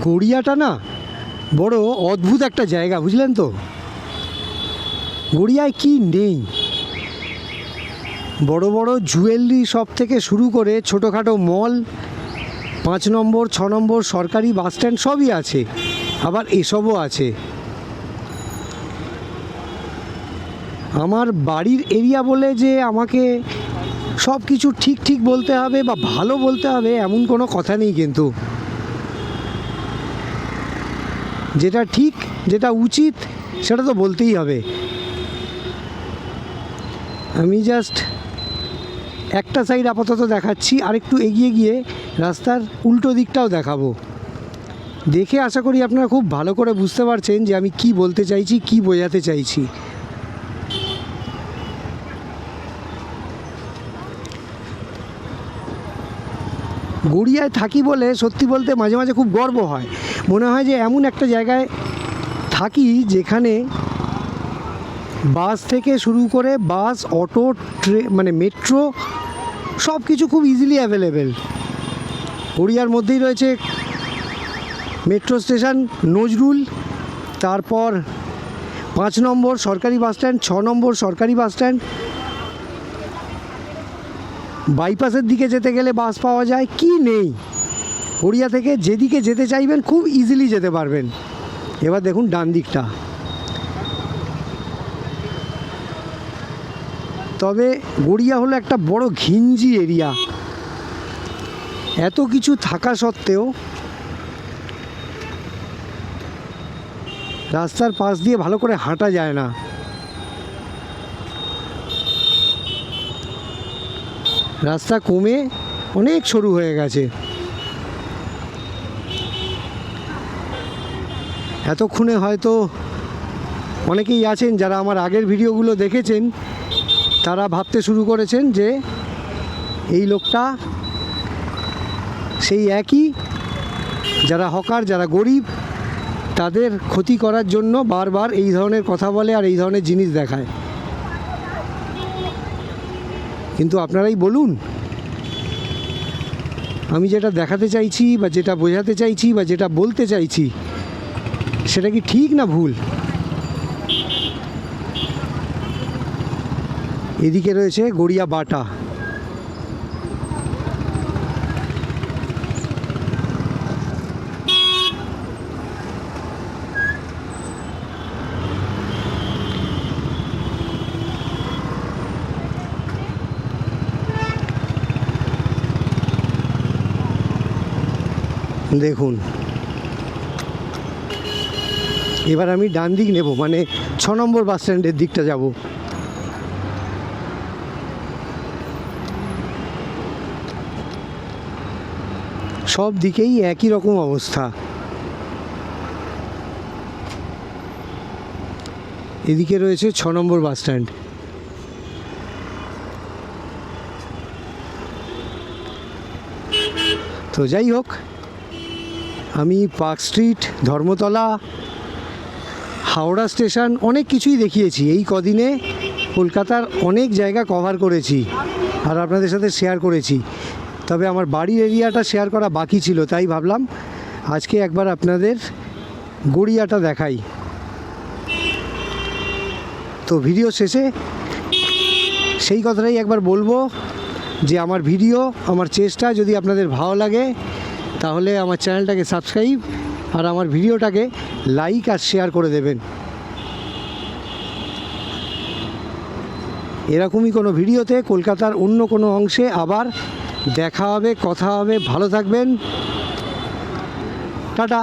গড়িয়াটা না বড় অদ্ভুত একটা জায়গা, বুঝলেন তো। গড়িয়ায় কি নেই, বড় বড় জুয়েলারি শপ থেকে শুরু করে ছোটোখাটো মল, 5 নম্বর 6 নম্বর সরকারি বাস স্ট্যান্ড সবই আছে, আবার এসবও আছে। আমার বাড়ির এরিয়া বলে যে আমাকে সব কিছু ঠিক ঠিক বলতে হবে বা ভালো বলতে হবে এমন কোনো কথা নেই, কিন্তু যেটা ঠিক যেটা উচিত সেটা তো বলতেই হবে। আমি জাস্ট একটা সাইড আপাতত দেখাচ্ছি, আর একটু এগিয়ে গিয়ে রাস্তার উল্টো দিকটাও দেখাবো। দেখে আশা করি আপনারা খুব ভালো করে বুঝতে পারছেন যে আমি কি বলতে চাইছি, কি বোঝাতে চাইছি। গড়িয়ায় থাকি বলে সত্যি বলতে মাঝে মাঝে খুব গর্ব হয়, মনে হয় যে এমন একটা জায়গায় থাকি যেখানে বাস থেকে শুরু করে বাস, অটো, মানে মেট্রো সব কিছু খুব ইজিলি অ্যাভেলেবেল। গড়িয়ার মধ্যেই রয়েছে মেট্রো স্টেশন নজরুল, তারপর 5 নম্বর সরকারি বাস স্ট্যান্ড, 6 নম্বর সরকারি বাস স্ট্যান্ড। বাইপাসের দিকে যেতে গেলে বাস পাওয়া যায়, কি নেই। গড়িয়া থেকে যেদিকে যেতে চাইবেন খুব ইজিলি যেতে পারবেন। এবার দেখুন ডান দিকটা, তবে গড়িয়া হলো একটা বড় ঘিঞ্জি এরিয়া। এত কিছু থাকা সত্ত্বেও রাস্তার পাশ দিয়ে ভালো করে হাঁটা যায় না। রাস্তা কমে অনেক সরু হয়ে গেছে। এতক্ষণে হয়তো অনেকেই আছেন যারা আমার আগের ভিডিওগুলো দেখেছেন, তারা ভাবতে শুরু করেছেন যে এই লোকটা সেই একই, যারা হকার, যারা গরিব, তাদের ক্ষতি করার জন্য বারবার এই ধরনের কথা বলে আর এই ধরনের জিনিস দেখায়। কিন্তু আপনারাই বলুন, আমি যেটা দেখাতে চাইছি বা যেটা বোঝাতে চাইছি বা যেটা বলতে চাইছি সেটা কি ঠিক না ভুল? এদিকে রয়েছে গড়িয়া বাটা। দেখুন, এবার আমি ডান দিক নেব, মানে 6 নম্বর বাস স্ট্যান্ডের দিকটা যাব। সব দিকেই একই রকম অবস্থা। এদিকে রয়েছে 6 নম্বর বাস স্ট্যান্ড। তো যাই হোক, আমি park street, Dharmatala, Howrah station অনেক কিছুই দেখিয়েছি। এই কদিনে কলকাতার অনেক জায়গা কভার করেছি আর আপনাদের সাথে শেয়ার করেছি। তবে আমার বাড়ির এরিয়াটা শেয়ার করা বাকি ছিল, তাই ভাবলাম আজকে একবার আপনাদের গড়িয়াটা দেখাই। তো ভিডিও শেষে সেই কথাটাই একবার বলবো যে আমার ভিডিও, আমার চেষ্টা যদি আপনাদের ভালো লাগে তাহলে আমার চ্যানেলটাকে সাবস্ক্রাইব আর আমার ভিডিওটাকে লাইক আর শেয়ার করে দেবেন। এরকমই কোনো ভিডিওতে কলকাতার অন্য কোনো অংশে আবার দেখা হবে, কথা হবে। ভালো থাকবেন, টাটা।